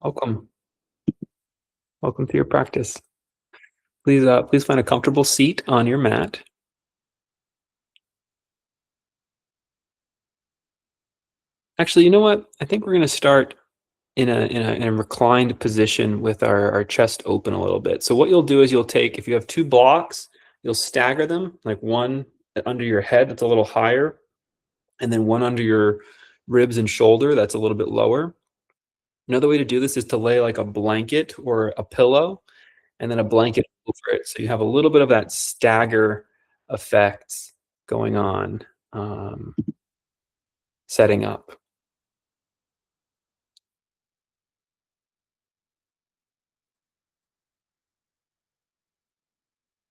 Welcome. Welcome to your practice. Please find a comfortable seat on your mat. Actually, you know what? I think we're going to start in a reclined position with our chest open a little bit. So what you'll do is you'll take, if you have two blocks, you'll stagger them, like one under your head that's a little higher, and then one under your ribs and shoulder that's a little bit lower. Another way to do this is to lay like a blanket or a pillow and then a blanket over it. So you have a little bit of that stagger effect going on, um, setting up.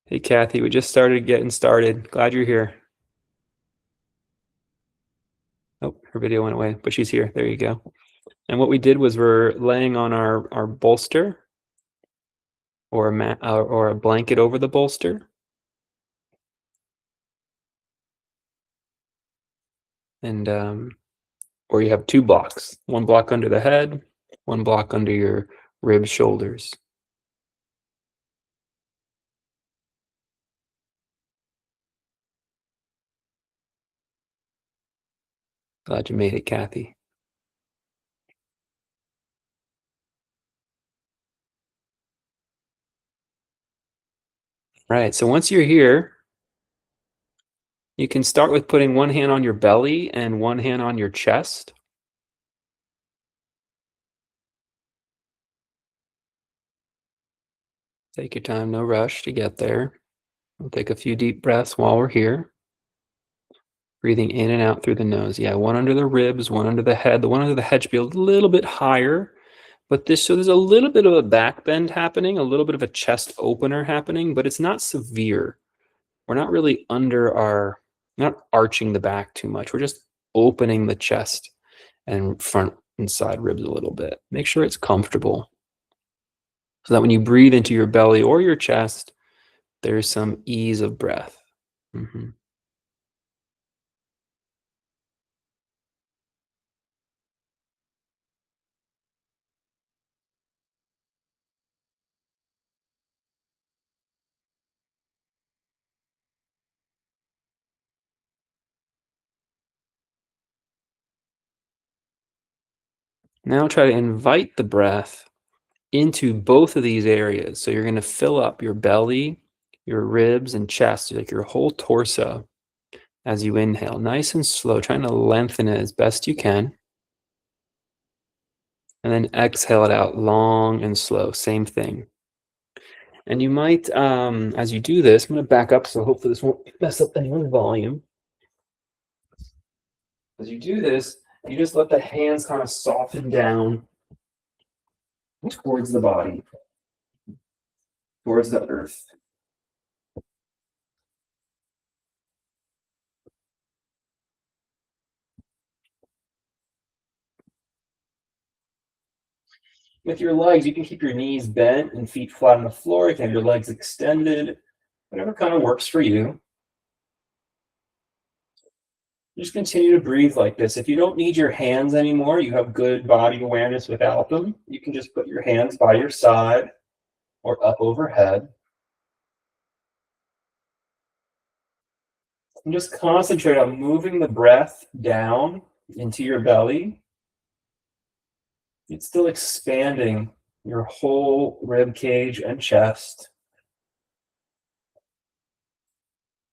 Hey, Kathy, we just started getting started. Glad you're here. Oh, her video went away, but she's here. There you go. And what we did was we're laying on our bolster or a mat or a blanket over the bolster. And or you have two blocks, one block under the head, one block under your ribs, shoulders. Glad you made it, Kathy. Right. So once you're here, you can start with putting one hand on your belly and one hand on your chest. Take your time, no rush to get there. We'll take a few deep breaths while we're here. Breathing in and out through the nose. Yeah, one under the ribs, one under the head. The one under the head should be a little bit higher, but so there's a little bit of a back bend happening, a little bit of a chest opener happening, but it's not severe. We're not really not arching the back too much. We're just opening the chest and front and side ribs a little bit. Make sure it's comfortable so that when you breathe into your belly or your chest, there's some ease of breath. Mm-hmm. Now try to invite the breath into both of these areas. So you're going to fill up your belly, your ribs, and chest, like your whole torso as you inhale. Nice and slow, trying to lengthen it as best you can. And then exhale it out long and slow. Same thing. And you might, as you do this, I'm going to back up so hopefully this won't mess up anyone's volume. As you do this, you just let the hands kind of soften down towards the body, towards the earth. With your legs, you can keep your knees bent and feet flat on the floor. You can have your legs extended, whatever kind of works for you. Just continue to breathe like this. If you don't need your hands anymore, you have good body awareness without them, you can just put your hands by your side or up overhead. And just concentrate on moving the breath down into your belly. It's still expanding your whole rib cage and chest.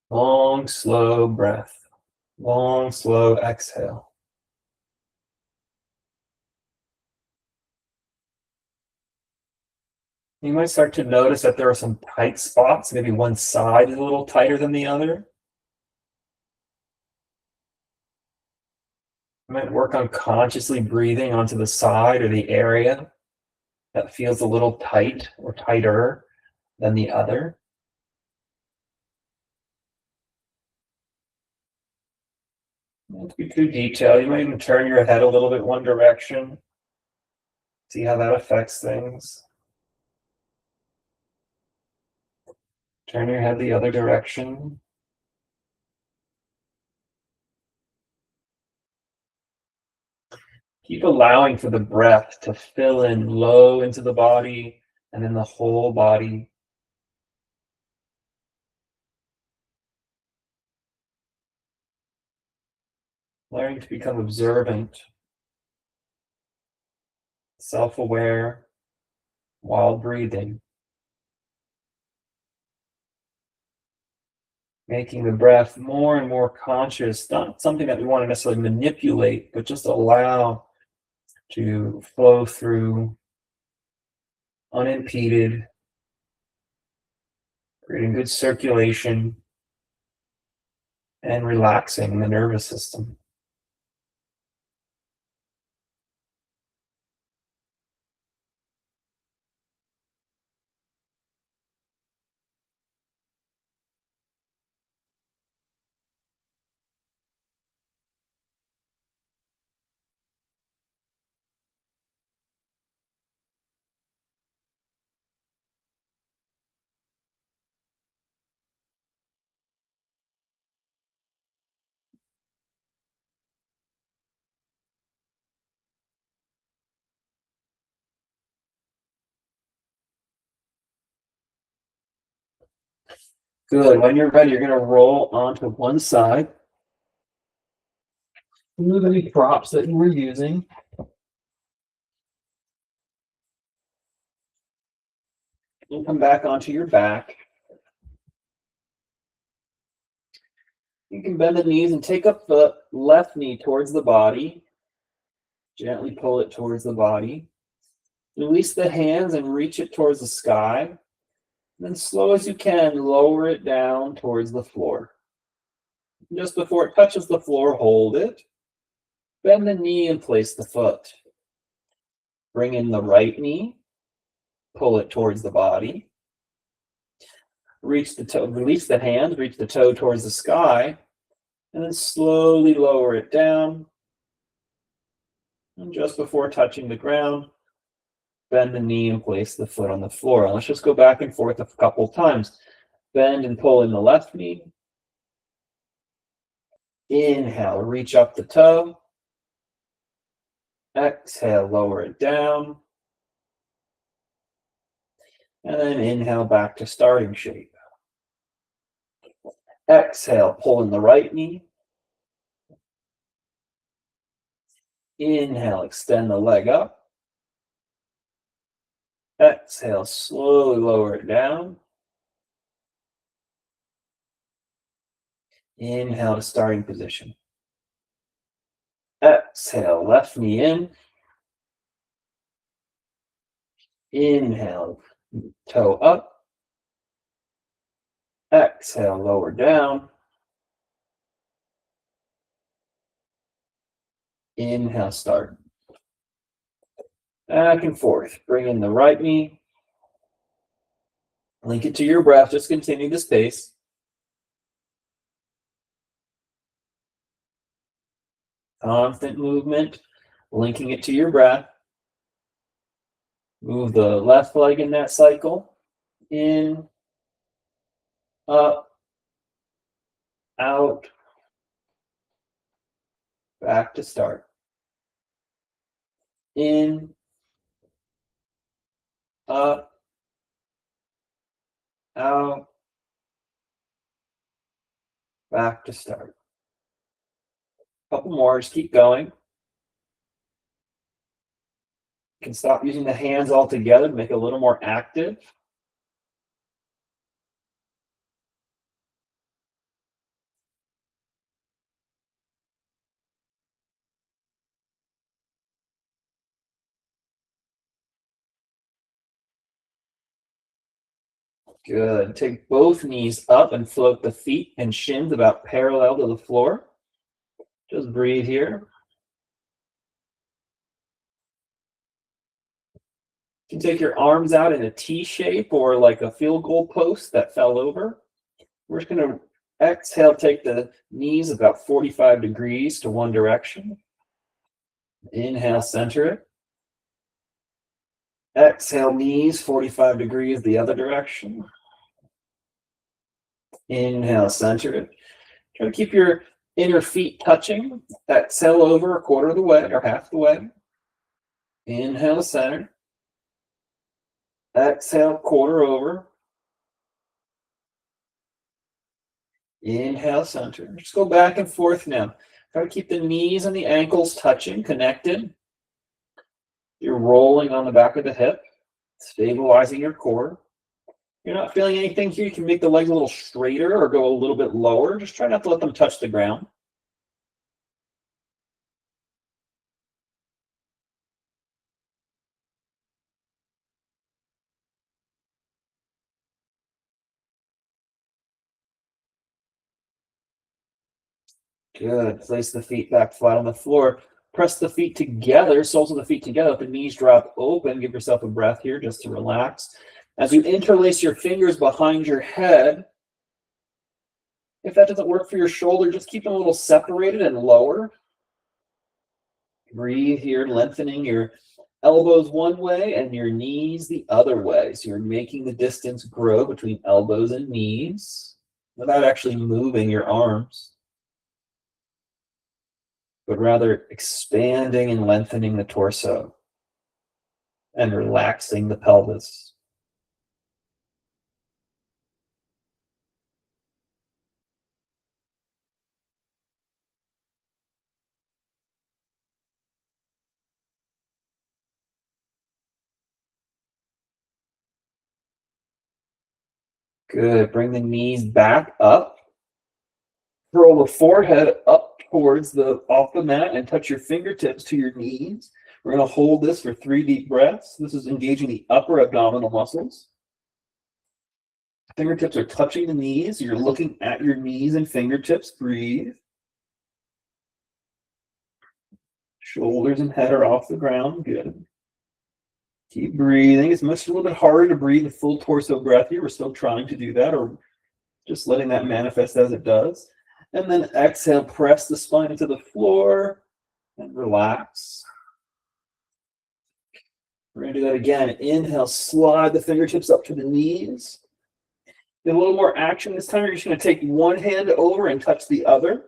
Long, slow breath. Long, slow exhale. You might start to notice that there are some tight spots. Maybe one side is a little tighter than the other. You might work on consciously breathing onto the side or the area that feels a little tight or tighter than the other. Don't be too detailed. You might even turn your head a little bit one direction. See how that affects things. Turn your head the other direction. Keep allowing for the breath to fill in low into the body and then the whole body. Learning to become observant, self-aware while breathing. Making the breath more and more conscious, not something that we want to necessarily manipulate, but just allow to flow through unimpeded, creating good circulation and relaxing the nervous system. Good. When you're ready, you're going to roll onto one side. Remove any props that you were using. And come back onto your back. You can bend the knees and take up the left knee towards the body. Gently pull it towards the body. Release the hands and reach it towards the sky. And then slow as you can, lower it down towards the floor. Just before it touches the floor, hold it. Bend the knee and place the foot. Bring in the right knee. Pull it towards the body. Reach the toe, release the hand, reach the toe towards the sky, and then slowly lower it down. And just before touching the ground, bend the knee and place the foot on the floor. And let's just go back and forth a couple times. Bend and pull in the left knee. Inhale, reach up the toe. Exhale, lower it down. And then inhale back to starting shape. Exhale, pull in the right knee. Inhale, extend the leg up. Exhale, slowly lower it down. Inhale to starting position. Exhale, left knee in. Inhale, toe up. Exhale, lower down. Inhale, start. Back and forth. Bring in the right knee. Link it to your breath. Just continue this pace. Constant movement. Linking it to your breath. Move the left leg in that cycle. In, up, out, back to start. In, up, out, back to start. Couple more, just keep going. You can stop using the hands altogether to make it a little more active. Good. Take both knees up and float the feet and shins about parallel to the floor. Just breathe here. You can take your arms out in a T shape or like a field goal post that fell over. We're just going to exhale, take the knees about 45 degrees to one direction. Inhale, center it. Exhale, knees 45 degrees the other direction. Inhale, center it. Try to keep your inner feet touching. Exhale over a quarter of the way or half the way. Inhale, center. Exhale, quarter over. Inhale, center. Just go back and forth now. Try to keep the knees and the ankles touching, connected. You're rolling on the back of the hip, stabilizing your core. You're not feeling anything here. You can make the legs a little straighter or go a little bit lower. Just try not to let them touch the ground. Good. Place the feet back flat on the floor. Press the feet together, soles of the feet together. Let the knees drop open. Give yourself a breath here just to relax. As you interlace your fingers behind your head, if that doesn't work for your shoulder, just keep them a little separated and lower. Breathe here, lengthening your elbows one way and your knees the other way. So you're making the distance grow between elbows and knees without actually moving your arms, but rather expanding and lengthening the torso and relaxing the pelvis. Good. Bring the knees back up. Curl the forehead up towards off the mat and touch your fingertips to your knees. We're going to hold this for 3 deep breaths. This is engaging the upper abdominal muscles. Fingertips are touching the knees. You're looking at your knees and fingertips. Breathe. Shoulders and head are off the ground. Good. Keep breathing. It's a little bit harder to breathe a full torso breath here. We're still trying to do that, or just letting that manifest as it does. And then exhale, press the spine into the floor and relax. We're going to do that again. Inhale, slide the fingertips up to the knees. Then a little more action this time. You're just going to take one hand over and touch the other,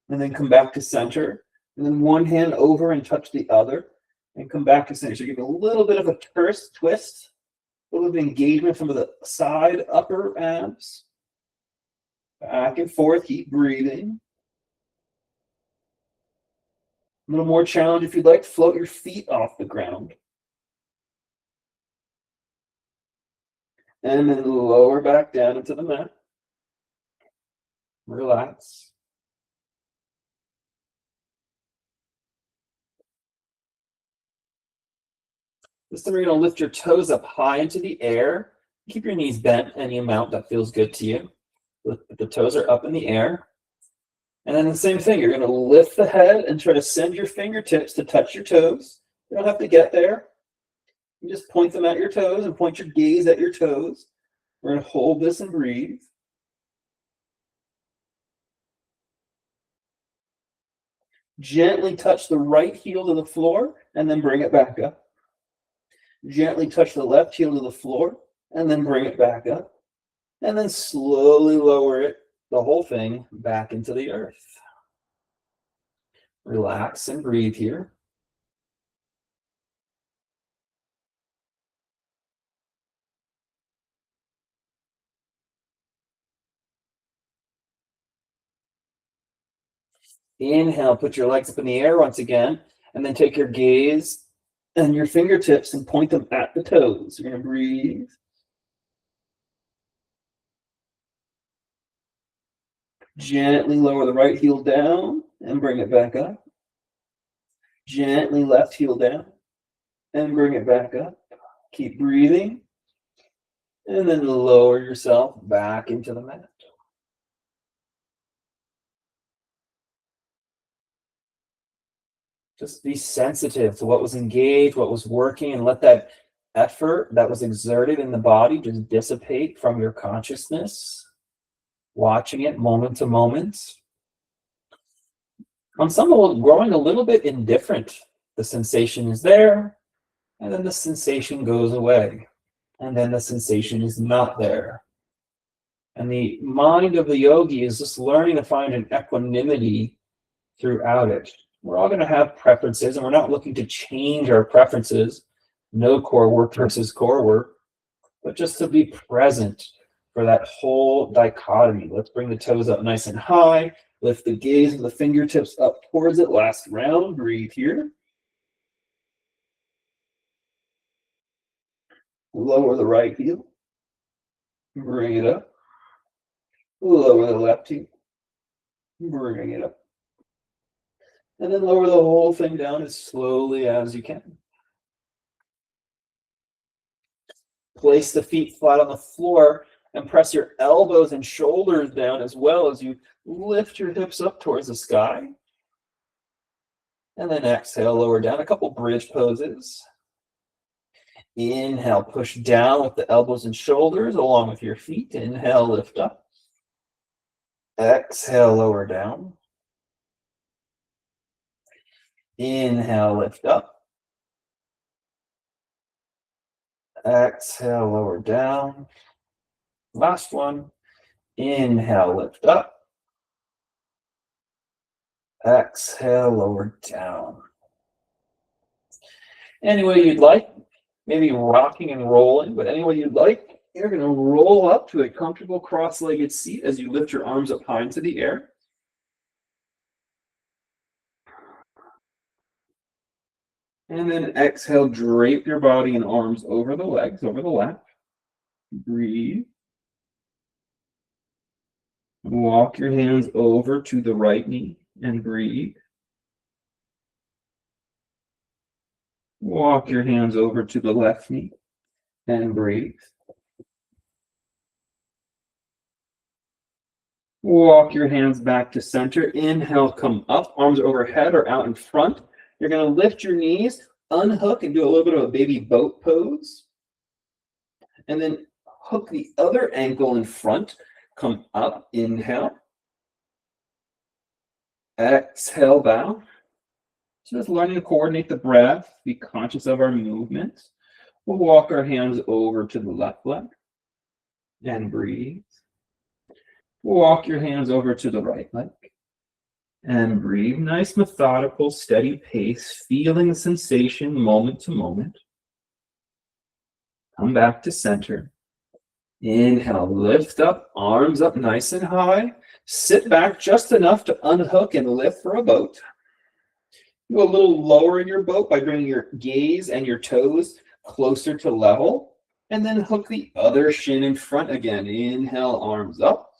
and then come back to center. And then one hand over and touch the other, and come back to center. So you give a little bit of a twist, a little bit of engagement from the side upper abs. Back and forth, keep breathing. A little more challenge if you'd like. Float your feet off the ground. And then lower back down into the mat. Relax. This time you're going to lift your toes up high into the air. Keep your knees bent any amount that feels good to you. The toes are up in the air. And then the same thing, you're going to lift the head and try to send your fingertips to touch your toes. You don't have to get there. You just point them at your toes and point your gaze at your toes. We're going to hold this and breathe. Gently touch the right heel to the floor and then bring it back up. Gently touch the left heel to the floor and then bring it back up. And then slowly lower it, the whole thing, back into the earth. Relax and breathe here. Inhale, put your legs up in the air once again, and then take your gaze and your fingertips and point them at the toes. You're going to breathe. Gently lower the right heel down and bring it back up. Gently left heel down and bring it back up. Keep breathing. And then lower yourself back into the mat. Just be sensitive to what was engaged, what was working, and let that effort that was exerted in the body just dissipate from your consciousness, watching it moment to moment. On some level, growing a little bit indifferent. The sensation is there, and then the sensation goes away, and then the sensation is not there. And the mind of the yogi is just learning to find an equanimity throughout it. We're all going to have preferences, and we're not looking to change our preferences. No core work versus core work, but just to be present for that whole dichotomy. Let's bring the toes up nice and high. Lift the gaze and the fingertips up towards it. Last round. Breathe here. Lower the right heel. Bring it up. Lower the left heel. Bring it up. And then lower the whole thing down as slowly as you can. Place the feet flat on the floor and press your elbows and shoulders down as well as you lift your hips up towards the sky. And then exhale, lower down. A couple bridge poses. Inhale, push down with the elbows and shoulders along with your feet. Inhale, lift up. Exhale, lower down. Inhale, lift up. Exhale, lower down. Last one. Inhale, lift up. Exhale, lower down. Any way you'd like, maybe rocking and rolling, but any way you'd like, you're going to roll up to a comfortable cross-legged seat as you lift your arms up high into the air. And then exhale, drape your body and arms over the legs, over the lap. Breathe. Walk your hands over to the right knee and breathe. Walk your hands over to the left knee and breathe. Walk your hands back to center. Inhale, come up, arms overhead or out in front. You're going to lift your knees, unhook, and do a little bit of a baby boat pose. And then hook the other ankle in front. Come up, inhale. Exhale, bow. Just learning to coordinate the breath, be conscious of our movements. We'll walk our hands over to the left leg and breathe. Walk your hands over to the right leg and breathe. Nice, methodical, steady pace, feeling the sensation moment to moment. Come back to center. Inhale, lift up, arms up nice and high. Sit back just enough to unhook and lift for a boat. Go a little lower in your boat by bringing your gaze and your toes closer to level. And then hook the other shin in front again. Inhale, arms up.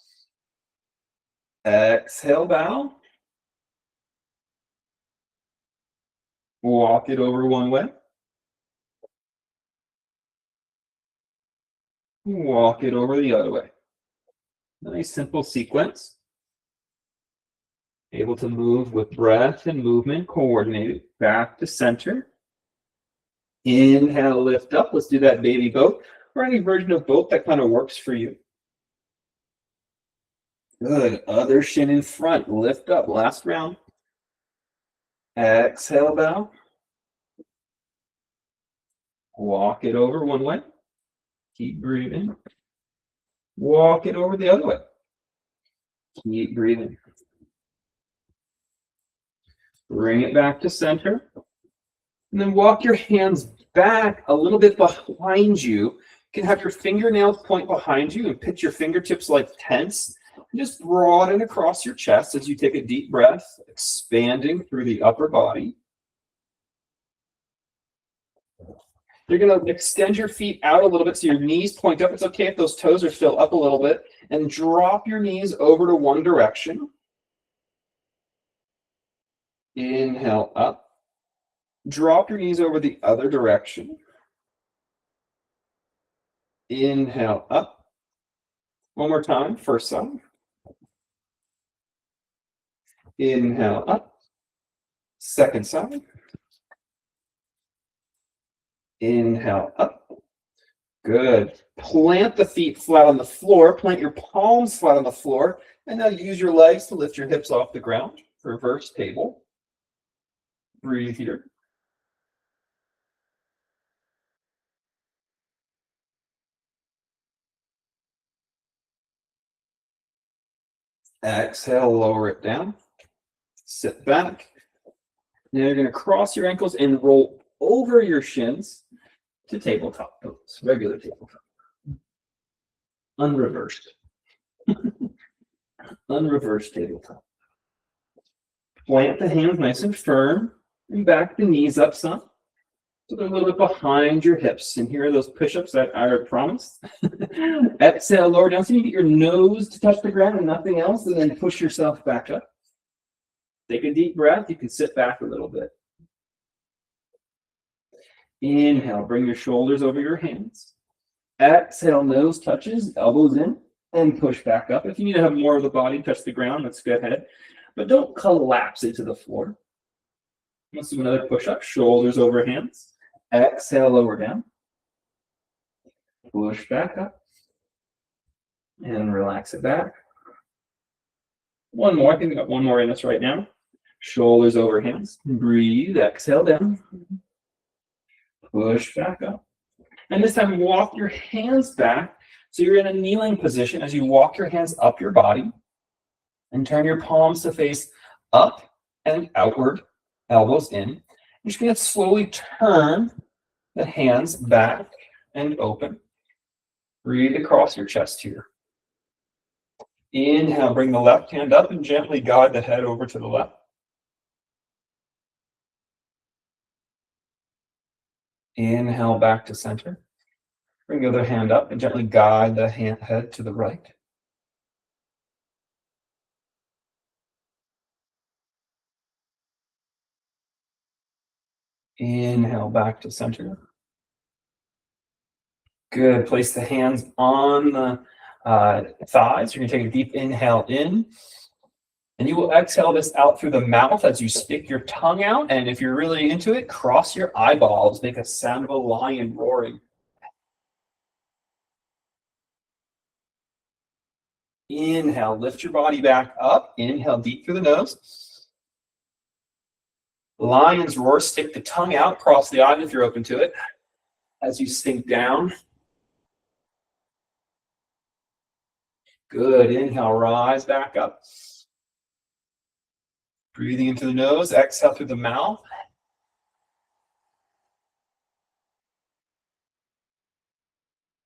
Exhale, bow. Walk it over one way. Walk it over the other way. Nice simple sequence. Able to move with breath and movement coordinated. Back to center. Inhale, lift up. Let's do that baby boat or any version of boat that kind of works for you. Good. Other shin in front. Lift up. Last round. Exhale, bow. Walk it over one way. Keep breathing. Walk it over the other way. Keep breathing. Bring it back to center. And then walk your hands back a little bit behind you. You can have your fingernails point behind you and pitch your fingertips like tense. And just broaden across your chest as you take a deep breath, expanding through the upper body. You're going to extend your feet out a little bit so your knees point up. It's okay if those toes are still up a little bit. And drop your knees over to one direction. Inhale up. Drop your knees over the other direction. Inhale up. One more time, first side. Inhale up. Second side. Inhale up. Good. Plant the feet flat on the floor. Plant your palms flat on the floor. And now use your legs to lift your hips off the ground. Reverse table. Breathe here. Exhale, lower it down. Sit back. Now you're going to cross your ankles and roll over your shins to tabletop pose, regular tabletop. Unreversed. Unreversed tabletop. Plant the hands nice and firm and back the knees up some. So they're a little bit behind your hips. And here are those push-ups that I promised. Exhale, lower down so you get your nose to touch the ground and nothing else, and then push yourself back up. Take a deep breath. You can sit back a little bit. Inhale, bring your shoulders over your hands. Exhale, nose touches, elbows in, and push back up. If you need to have more of the body touch the ground, let's go ahead. But don't collapse into the floor. Let's do another push-up, shoulders over hands. Exhale, lower down. Push back up. And relax it back. One more. I think we got one more in us right now. Shoulders over hands. Breathe. Exhale down. Push back up. And this time, walk your hands back. So you're in a kneeling position as you walk your hands up your body. And turn your palms to face up and outward. Elbows in. You're just going to slowly turn the hands back and open. Breathe across your chest here. Inhale, bring the left hand up and gently guide the head over to the left. Inhale, back to center. Bring the other hand up and gently guide the head to the right. Inhale, back to center. Good. Place the hands on the thighs. You're going to take a deep inhale in. And you will exhale this out through the mouth as you stick your tongue out. And if you're really into it, cross your eyeballs. Make a sound of a lion roaring. Inhale, lift your body back up. Inhale deep through the nose. Lion's roar, stick the tongue out, cross the eyes if you're open to it. As you sink down. Good. Inhale, rise back up. Breathing into the nose, exhale through the mouth.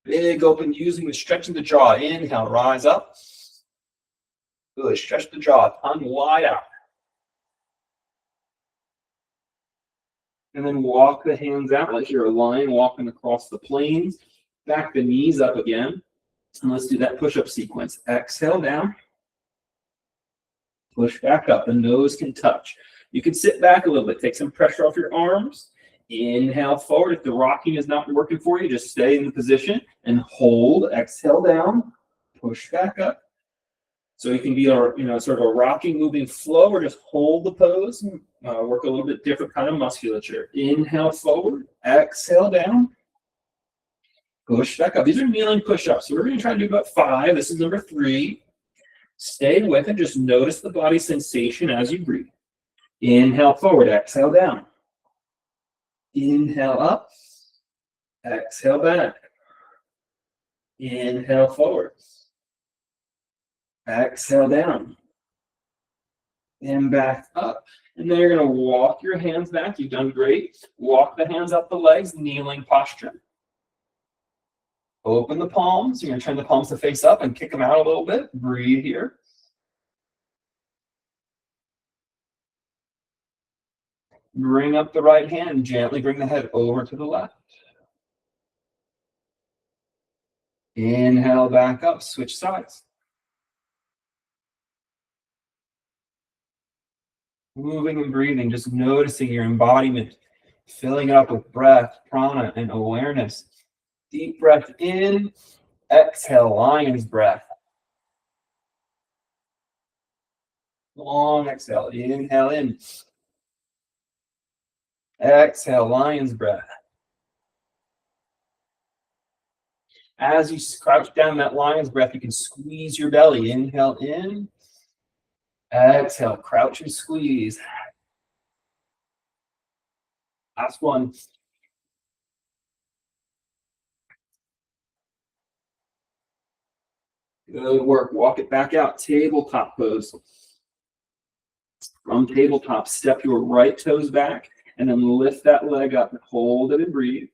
Big open, using the stretching the jaw. Inhale, rise up. Good. Stretch the jaw, tongue wide out. And then walk the hands out like you're a lion walking across the plains. Back the knees up again. And let's do that push-up sequence. Exhale down. Push back up. The nose can touch. You can sit back a little bit. Take some pressure off your arms. Inhale forward. If the rocking is not working for you, just stay in the position and hold. Exhale down. Push back up. So you can be sort of a rocking, moving flow, or just hold the pose. Work a little bit different kind of musculature. Inhale forward. Exhale down. Push back up. These are kneeling push-ups. So we're going to try to do about 5. This is number 3. Stay with it. Just notice the body sensation as you breathe. Inhale forward. Exhale down. Inhale up. Exhale back. Inhale forward. Exhale down. And back up. And then you're going to walk your hands back. You've done great. Walk the hands up the legs, kneeling posture. Open the palms. You're going to turn the palms to face up and kick them out a little bit. Breathe here. Bring up the right hand. Gently bring the head over to the left. Inhale back up. Switch sides. Moving and breathing. Just noticing your embodiment. Filling it up with breath, prana, and awareness. Deep breath in. Exhale, lion's breath. Long exhale. Inhale in. Exhale, lion's breath. As you crouch down that lion's breath, you can squeeze your belly. Inhale in. Exhale, crouch and squeeze. Last one. Good work. Walk it back out. Tabletop pose. From tabletop, step your right toes back and then lift that leg up. Hold it and breathe.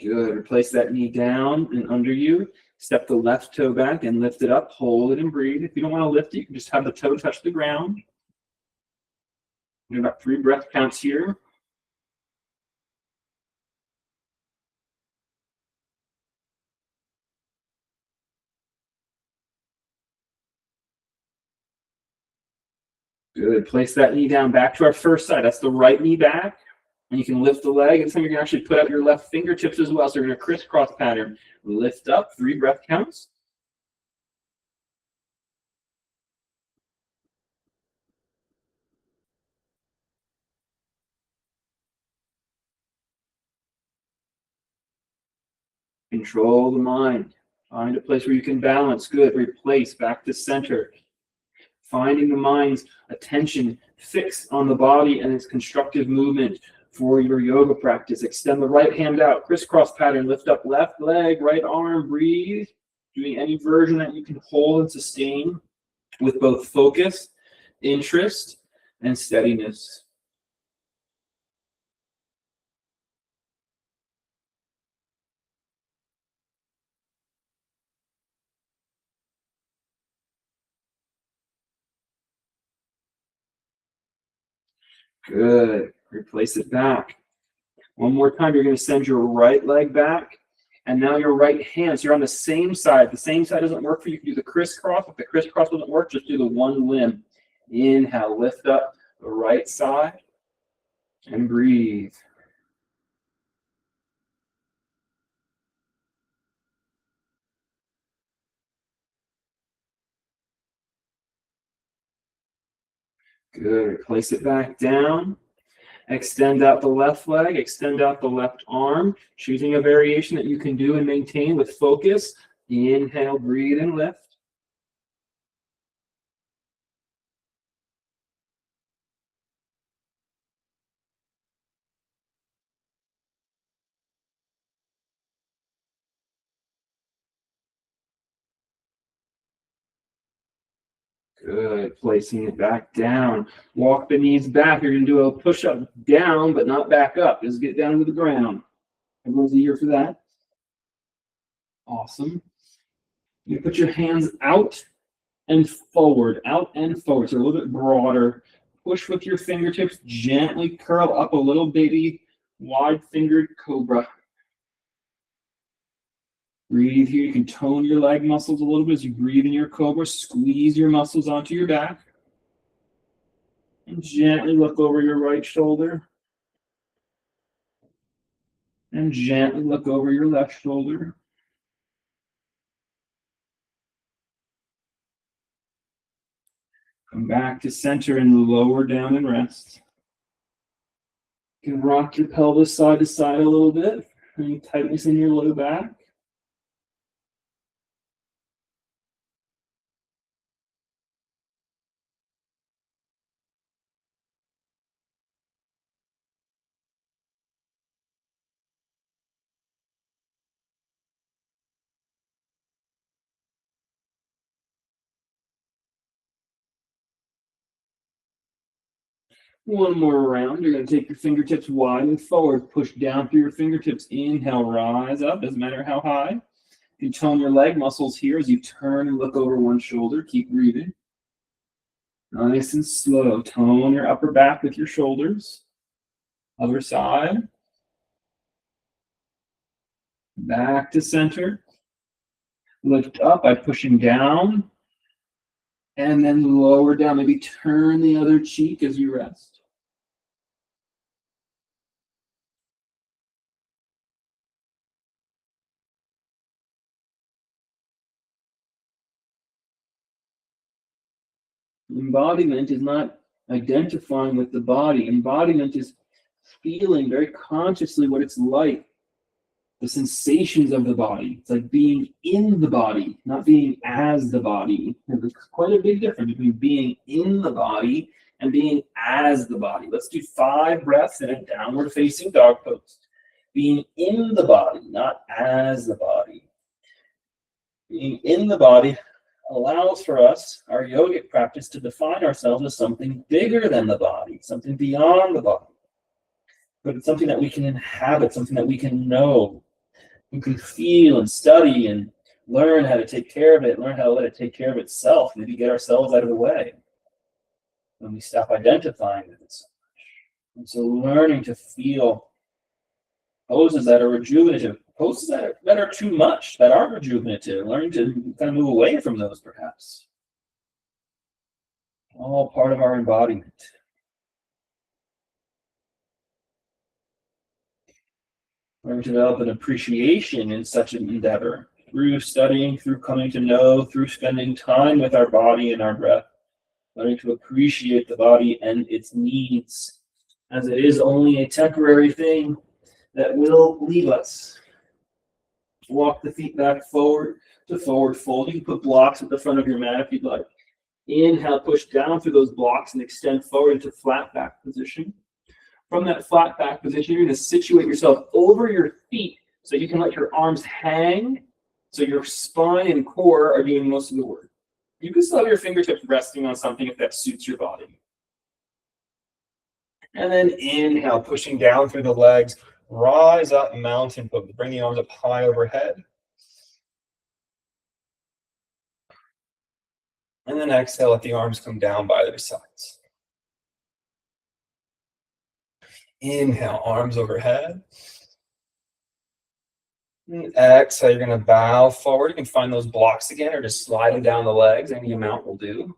Good. Replace that knee down and under you. Step the left toe back and lift it up. Hold it and breathe. If you don't want to lift it, you can just have the toe touch the ground. Do about 3 breath counts here. Good. Place that knee down back to our first side. That's the right knee back. And you can lift the leg. And some you can actually put out your left fingertips as well. So you're in a crisscross pattern. Lift up. 3 breath counts. Control the mind. Find a place where you can balance. Good. Replace back to center. Finding the mind's attention fixed on the body and its constructive movement for your yoga practice. Extend the right hand out, crisscross pattern, lift up left leg, right arm, breathe. Doing any version that you can hold and sustain with both focus, interest, and steadiness. Good. Replace it back. One more time, you're going to send your right leg back. And now your right hand. So you're on the same side. The same side doesn't work for you. You can do the crisscross. If the crisscross doesn't work, just do the one limb. Inhale, lift up the right side and breathe. Good. Place it back down. Extend out the left leg. Extend out the left arm. Choosing a variation that you can do and maintain with focus. Inhale, breathe, and lift. Good. Placing it back down. Walk the knees back. You're going to do a push-up down, but not back up. Just get down to the ground. Everyone's eager for that? Awesome. You put your hands out and forward, out and forward. So a little bit broader. Push with your fingertips. Gently curl up a little baby wide-fingered cobra. Breathe here. You can tone your leg muscles a little bit as you breathe in your cobra. Squeeze your muscles onto your back. And gently look over your right shoulder. And gently look over your left shoulder. Come back to center and lower down and rest. You can rock your pelvis side to side a little bit. Any tightness in your low back. One more round. You're going to take your fingertips wide and forward. Push down through your fingertips. Inhale, rise up. Doesn't matter how high. You tone your leg muscles here as you turn and look over one shoulder. Keep breathing. Nice and slow. Tone your upper back with your shoulders. Other side. Back to center. Lift up by pushing down. And then lower down. Maybe turn the other cheek as you rest. Embodiment is not identifying with the body. Embodiment is feeling very consciously what it's like, the sensations of the body. It's like being in the body, not being as the body. There's quite a big difference between being in the body and being as the body. Let's do 5 breaths in a downward facing dog pose. Being in the body, not as the body. Being in the body allows for us, our yogic practice, to define ourselves as something bigger than the body, something beyond the body. But it's something that we can inhabit, something that we can know, we can feel and study and learn how to take care of it, learn how to let it take care of itself, maybe get ourselves out of the way when we stop identifying with it so much. And so learning to feel poses that are rejuvenative, poses that are too much, that aren't rejuvenative, learning to kind of move away from those perhaps. All part of our embodiment. Learning to develop an appreciation in such an endeavor through studying, through coming to know, through spending time with our body and our breath. Learning to appreciate the body and its needs, as it is only a temporary thing that will leave us. Walk the feet back forward to forward fold. You can put blocks at the front of your mat if you'd like. Inhale, push down through those blocks and extend forward into flat back position. From that flat back position, you're going to situate yourself over your feet so you can let your arms hang, so your spine and core are doing most of the work. You can still have your fingertips resting on something if that suits your body. And then inhale, pushing down through the legs. Rise up, mountain pose. Bring the arms up high overhead. And then exhale, let the arms come down by their sides. Inhale, arms overhead. And exhale, you're going to bow forward. You can find those blocks again or just slide them down the legs. Any amount will do.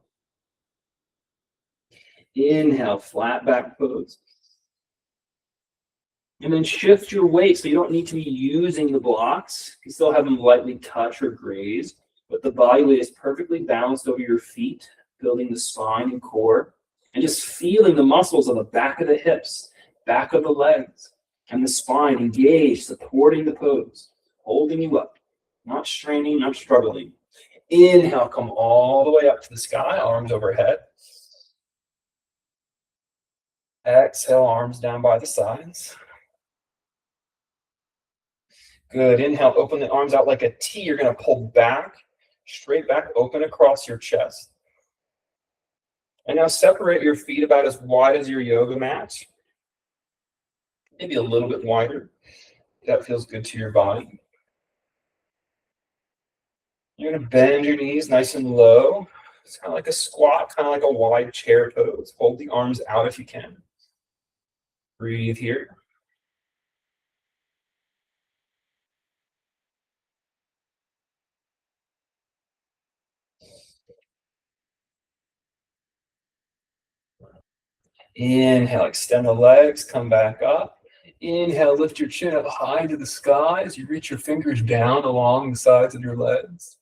Inhale, flat back pose. And then shift your weight so you don't need to be using the blocks. You still have them lightly touch or graze, but the body weight is perfectly balanced over your feet, building the spine and core, and just feeling the muscles on the back of the hips, back of the legs, and the spine engaged, supporting the pose, holding you up, not straining, not struggling. Inhale, come all the way up to the sky, arms overhead. Exhale, arms down by the sides. Good. Inhale, open the arms out like a T. You're going to pull back, straight back, open across your chest. And now separate your feet about as wide as your yoga mat. Maybe a little bit wider. That feels good to your body. You're going to bend your knees nice and low. It's kind of like a squat, kind of like a wide chair pose. Hold the arms out if you can. Breathe here. Inhale, extend the legs, come back up. Inhale, lift your chin up high to the sky as you reach your fingers down along the sides of your legs.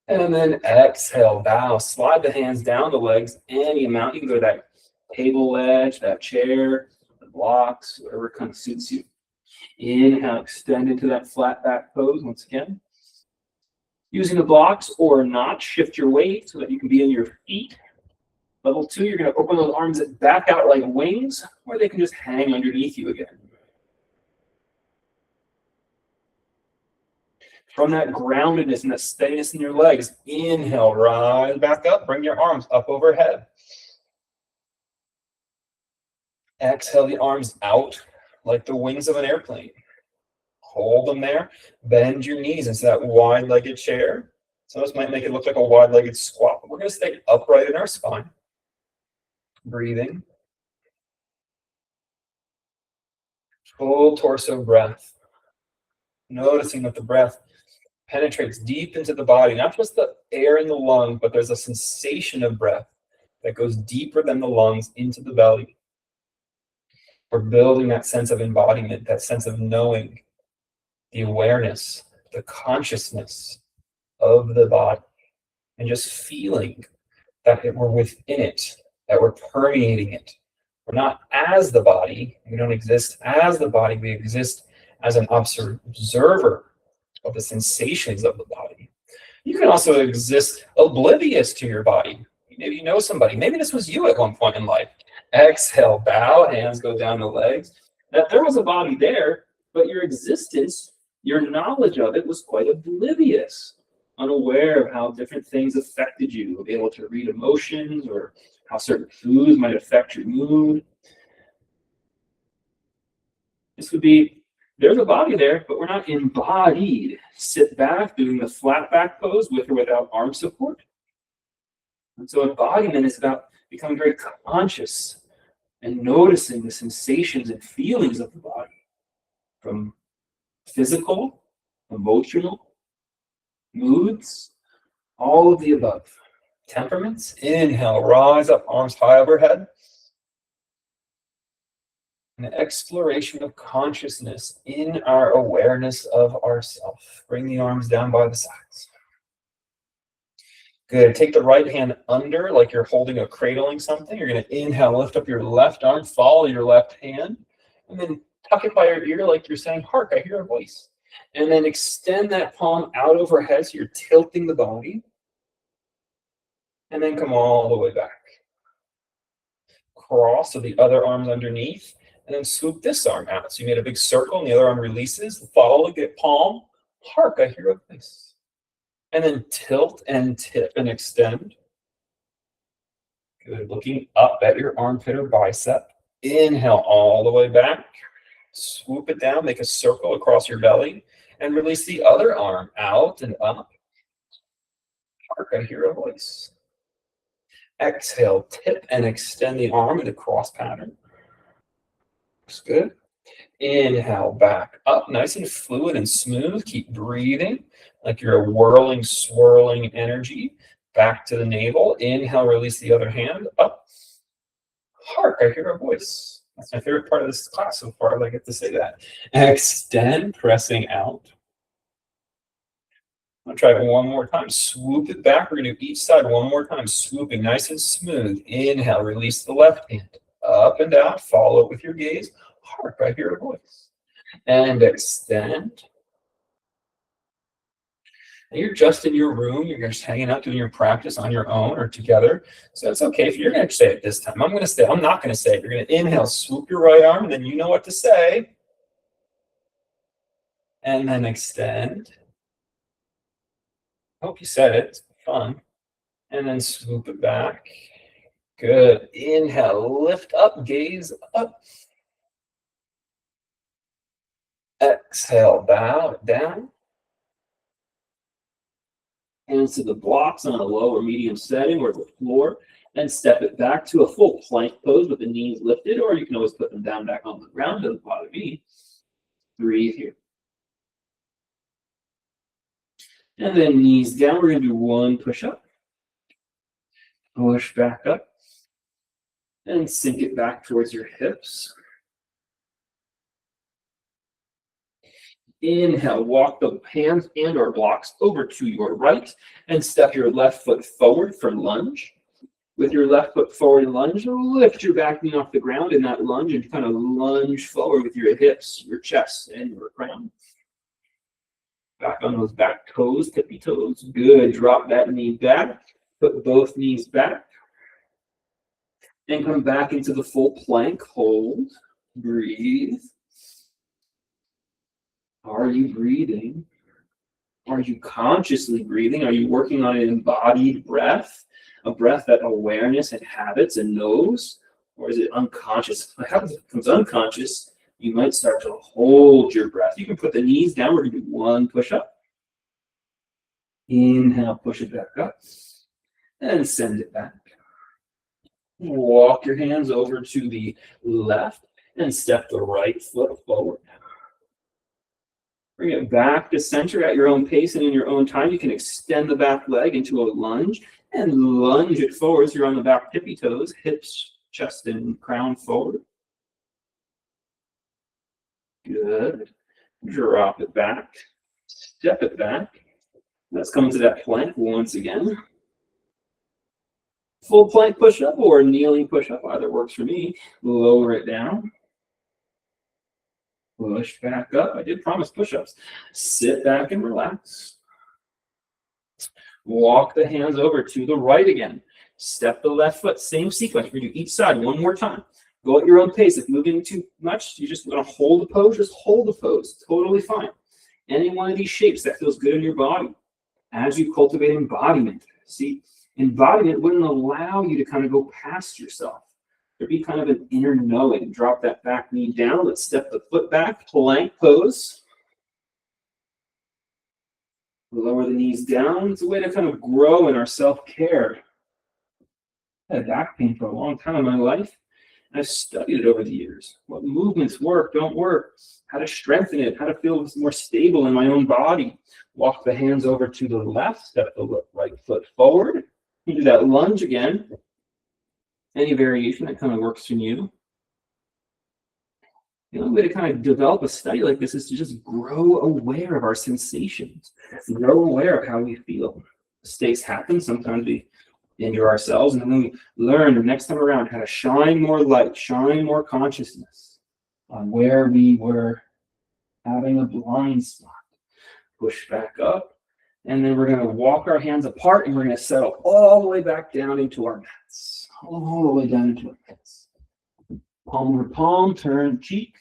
And then exhale, bow, slide the hands down the legs any amount. You can go to that table ledge, that chair, the blocks, whatever kind of suits you. Inhale, extend into that flat back pose once again. Using the blocks or not, shift your weight so that you can be in your feet. Level 2, you're going to open those arms back out like wings, or they can just hang underneath you again. From that groundedness and that steadiness in your legs, inhale, rise back up, bring your arms up overhead. Exhale the arms out like the wings of an airplane. Hold them there, bend your knees into that wide-legged chair. Some of us might make it look like a wide-legged squat, but we're going to stay upright in our spine. Breathing. Full torso breath. Noticing that the breath penetrates deep into the body, not just the air in the lung, but there's a sensation of breath that goes deeper than the lungs into the belly. We're building that sense of embodiment, that sense of knowing, the awareness, the consciousness of the body, and just feeling that we're within it, that we're permeating it. We're not as the body. We don't exist as the body. We exist as an observer of the sensations of the body. You can also exist oblivious to your body. Maybe you know somebody. Maybe this was you at one point in life. Exhale, bow, hands go down the legs. That there was a body there, but your existence, your knowledge of it was quite oblivious, unaware of how different things affected you, able to read emotions or how certain foods might affect your mood. This would be, there's a body there, but we're not embodied. Sit back, doing the flat back pose with or without arm support. And so embodiment is about becoming very conscious and noticing the sensations and feelings of the body, from physical, emotional, moods, all of the above. Temperaments. Inhale, rise up, arms high overhead. An exploration of consciousness in our awareness of ourself. Bring the arms down by the sides. Good. Take the right hand under like you're holding a cradling something. You're going to inhale, lift up your left arm, follow your left hand, and then tuck it by your ear like you're saying, hark, I hear a voice. And then extend that palm out overhead so you're tilting the body. And then come all the way back. Cross so the other arm's underneath, and then swoop this arm out. So you made a big circle and the other arm releases. Follow, get palm, hark, I hear a voice. And then tilt and tip and extend. Good. Looking up at your armpit or bicep. Inhale all the way back. Swoop it down, make a circle across your belly, and release the other arm out and up. Hark, I hear a voice. Exhale, tip and extend the arm in a cross pattern. Looks good. Inhale, back up, nice and fluid and smooth. Keep breathing like you're a whirling, swirling energy. Back to the navel. Inhale, release the other hand. Up. Hark, I hear a voice. That's my favorite part of this class so far. I get to say that. Extend, pressing out. I'm going to try it one more time. Swoop it back. We're going to do each side one more time. Swooping nice and smooth. Inhale, release the left hand. Up and down. Follow it with your gaze. Hark, I hear a voice. And extend. And you're just in your room. You're just hanging out doing your practice on your own or together. So it's okay if you're going to say it this time. I'm not going to say it. You're going to inhale, swoop your right arm, and then you know what to say. And then extend. Hope you said it. It's fun. And then swoop it back. Good. Inhale, lift up, gaze up. Exhale, bow it down. Hands to the blocks on a low or medium setting or the floor. Then step it back to a full plank pose with the knees lifted, or you can always put them down back on the ground. Doesn't bother me. Breathe here. And then knees down. We're going to do one push-up. Push back up. And sink it back towards your hips. Inhale, walk the hands and or blocks over to your right and step your left foot forward for lunge. With your left foot forward in lunge, lift your back knee off the ground in that lunge and kind of lunge forward with your hips, your chest, and your crown. Back on those back toes, tippy toes. Good. Drop that knee back. Put both knees back. And come back into the full plank. Hold. Breathe. Are you breathing? Are you consciously breathing? Are you working on an embodied breath? A breath that awareness inhabits and knows? Or is it unconscious? If it becomes unconscious, you might start to hold your breath. You can put the knees down. We're going to do one push-up. Inhale, push it back up. And send it back. Walk your hands over to the left and step the right foot forward. Bring it back to center at your own pace and in your own time. You can extend the back leg into a lunge and lunge it forward. So you're on the back tippy toes, hips, chest, and crown forward. Good. Drop it back. Step it back. Let's come to that plank once again. Full plank push-up or kneeling push-up, either works for me. Lower it down. Push back up. I did promise push-ups. Sit back and relax. Walk the hands over to the right again. Step the left foot, same sequence. We're gonna do each side one more time. Go at your own pace. If moving too much, you just want to hold the pose, just hold the pose. Totally fine. Any one of these shapes that feels good in your body as you cultivate embodiment. See, embodiment wouldn't allow you to kind of go past yourself. There'd be kind of an inner knowing. Drop that back knee down. Let's step the foot back, plank pose. Lower the knees down. It's a way to kind of grow in our self-care. I had back pain for a long time in my life. And I've studied it over the years. What movements work, don't work, how to strengthen it, how to feel more stable in my own body. Walk the hands over to the left, step the right foot forward. You do that lunge again. Any variation that kind of works for you. The only way to kind of develop a study like this is to just grow aware of our sensations, grow aware of how we feel. Mistakes happen. Sometimes we injure ourselves, and then we learn the next time around how to shine more light, shine more consciousness on where we were having a blind spot. Push back up, and then we're going to walk our hands apart, and we're going to settle all the way back down into our mats. All the way down into our mats. Palm over palm, turn cheek.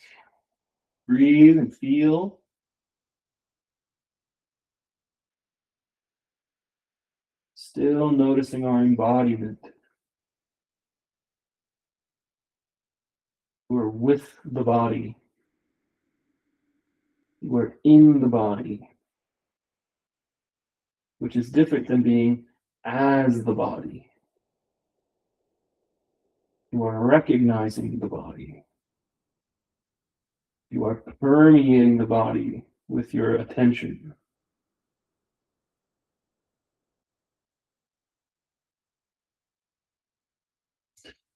Breathe and feel. Still noticing our embodiment. We're with the body. We're in the body, which is different than being as the body. You are recognizing the body. You are permeating the body with your attention.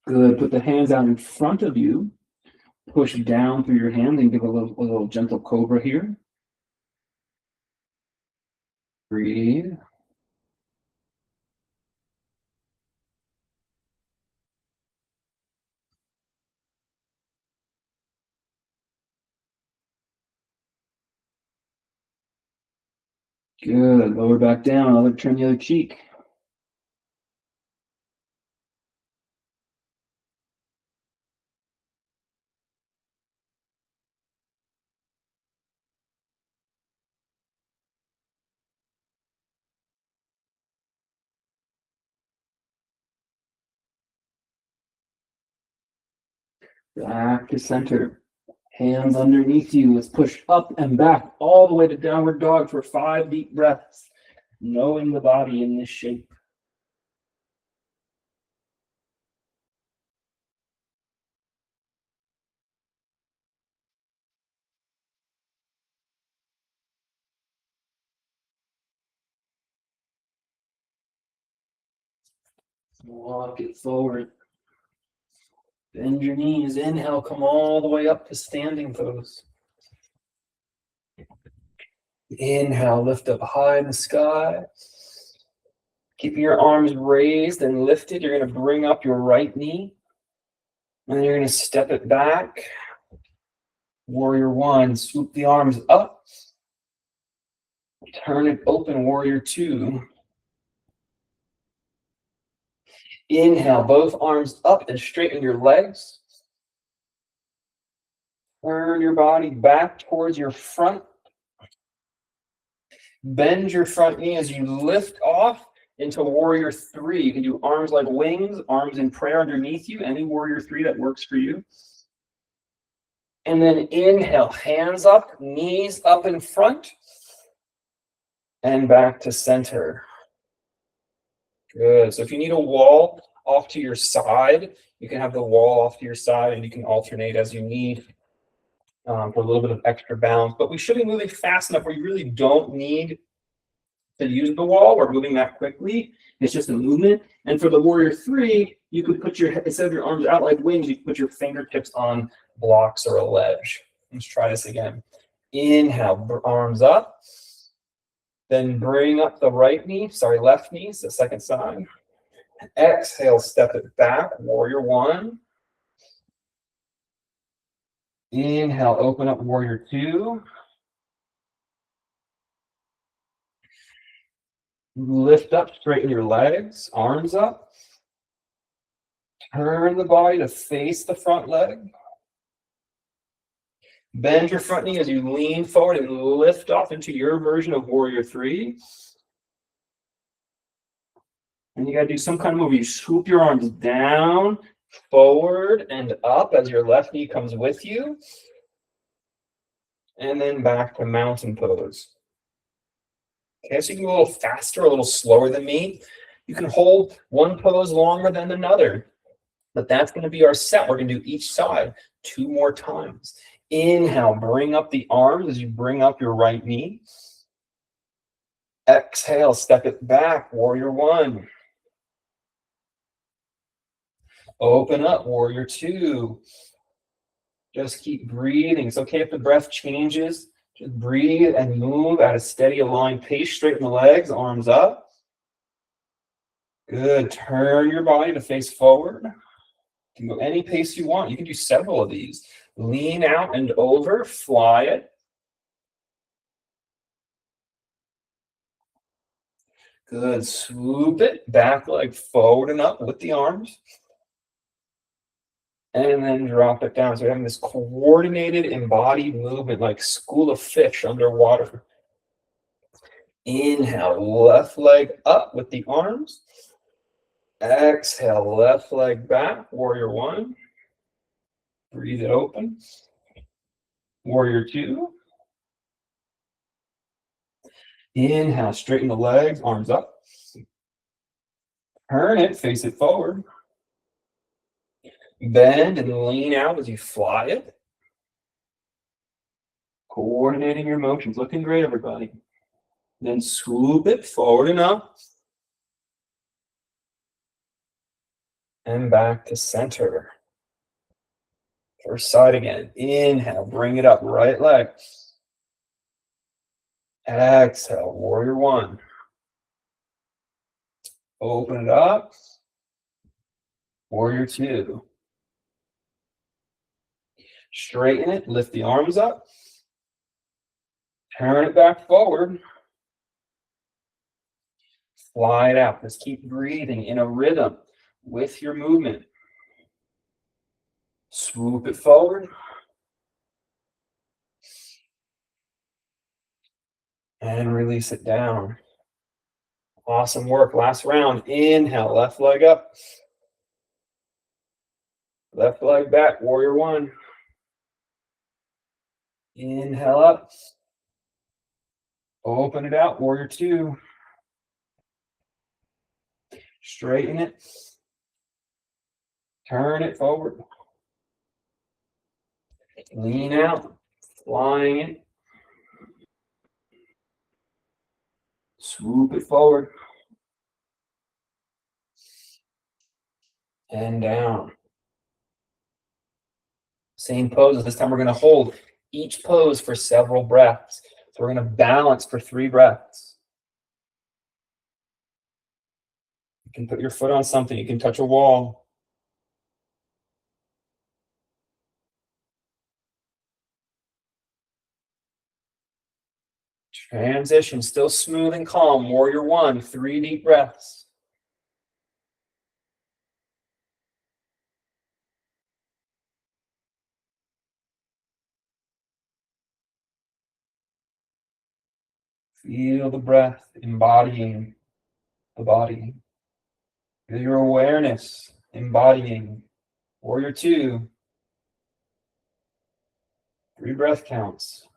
Good. Put the hands out in front of you. Push down through your hand and give a little gentle cobra here. Breathe. Good. Lower back down. Turn the other cheek. Back to center. Hands underneath you. Let's push up and back all the way to downward dog for 5 deep breaths. Knowing the body in this shape. Walk it forward. Bend your knees. Inhale, come all the way up to standing pose. Inhale, lift up high in the sky. Keeping your arms raised and lifted, you're going to bring up your right knee. And then you're going to step it back. Warrior one, swoop the arms up. Turn it open, warrior two. Inhale, both arms up and straighten your legs. Turn your body back towards your front. Bend your front knee as you lift off into warrior three. You can do arms like wings, arms in prayer underneath you, any warrior three that works for you. And then inhale, hands up, knees up in front, and back to center. Good. So if you need a wall off to your side, you can have the wall off to your side, and you can alternate as you need for a little bit of extra balance. But we should be moving fast enough where you really don't need to use the wall. We're moving that quickly. It's just a movement. And for the warrior three, you could put your, instead of your arms out like wings, you can put your fingertips on blocks or a ledge. Let's try this again. Inhale, arms up. Then bring up the right knee, left knee, so second side. Exhale, step it back, warrior one. Inhale, open up warrior two. Lift up, straighten your legs, arms up. Turn the body to face the front leg. Bend your front knee as you lean forward and lift off into your version of Warrior Three. And you got to do some kind of move. You swoop your arms down, forward, and up as your left knee comes with you. And then back to mountain pose. Okay, so you can go a little faster, a little slower than me. You can hold one pose longer than another. But that's going to be our set. We're going to do each side 2 more times. Inhale, bring up the arms as you bring up your right knee. Exhale, step it back, Warrior One. Open up, Warrior Two. Just keep breathing. It's okay if the breath changes. Just breathe and move at a steady aligned pace. Straighten the legs, arms up. Good. Turn your body to face forward. You can go any pace you want. You can do several of these. Lean out and over. Fly it. Good. Swoop it. Back leg forward and up with the arms. And then drop it down. So we're having this coordinated embodied movement like school of fish underwater. Inhale, left leg up with the arms. Exhale, left leg back, Warrior One. Breathe it open. Warrior Two. Inhale, straighten the legs, arms up. Turn it, face it forward. Bend and lean out as you fly it. Coordinating your motions. Looking great, everybody. Then swoop it forward and up. And back to center. First side again. Inhale, bring it up, right leg. Exhale, Warrior One. Open it up. Warrior Two. Straighten it, lift the arms up. Turn it back forward. Fly it out. Just keep breathing in a rhythm with your movement. Swoop it forward. And release it down. Awesome work. Last round. Inhale, left leg up. Left leg back, Warrior One. Inhale up. Open it out, Warrior Two. Straighten it. Turn it forward. Lean out. Flying it. Swoop it forward. And down. Same poses. This time we're going to hold each pose for several breaths. So we're going to balance for 3 breaths. You can put your foot on something. You can touch a wall. Transition. Still smooth and calm. Warrior One. 3 deep breaths. Feel the breath embodying the body. Feel your awareness embodying. Warrior Two. 3 breath counts.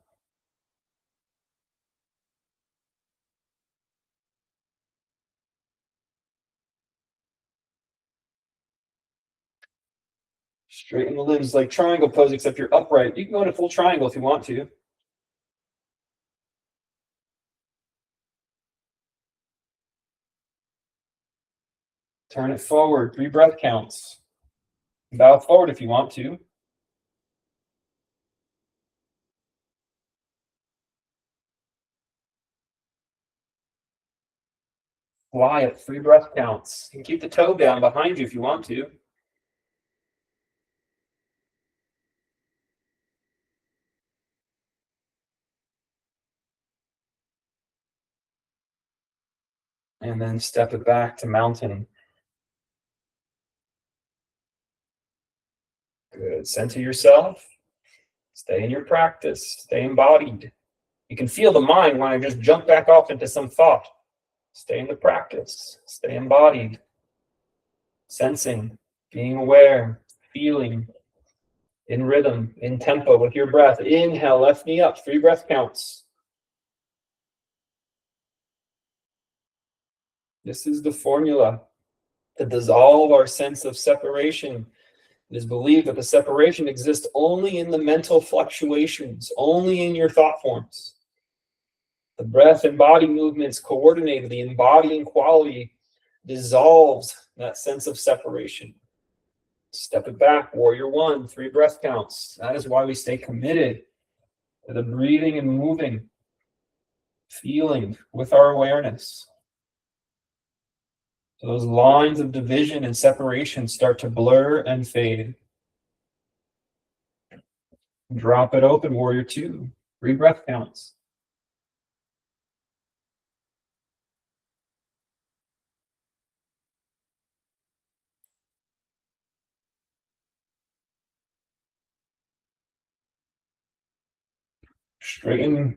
Straighten the limbs like triangle pose, except you're upright. You can go into full triangle if you want to. Turn it forward. 3 breath counts. Bow forward if you want to. Fly at 3 breath counts. You can keep the toe down behind you if you want to. And then step it back to mountain. Good. Center yourself. Stay in your practice. Stay embodied. You can feel the mind want to just jump back off into some thought. Stay in the practice. Stay embodied. Sensing, being aware, feeling, in rhythm, in tempo with your breath. Inhale, left knee up, 3 breath counts. This is the formula to dissolve our sense of separation. It is believed that the separation exists only in the mental fluctuations, only in your thought forms. The breath and body movements coordinated, the embodying quality dissolves that sense of separation. Step it back, warrior 1, 3 breath counts. That is why we stay committed to the breathing and moving, feeling with our awareness. So those lines of division and separation start to blur and fade. Drop it open, warrior 2, 3 breath counts. Straighten,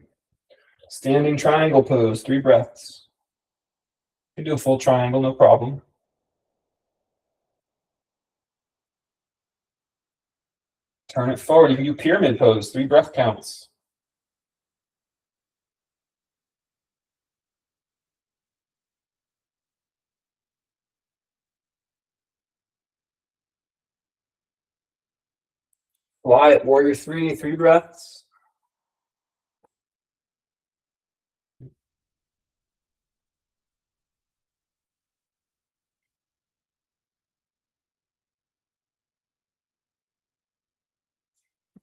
standing triangle pose, 3 breaths. You can do a full triangle, no problem. Turn it forward. You can do pyramid pose, 3 breath counts. Fly it, warrior 3, 3 breaths.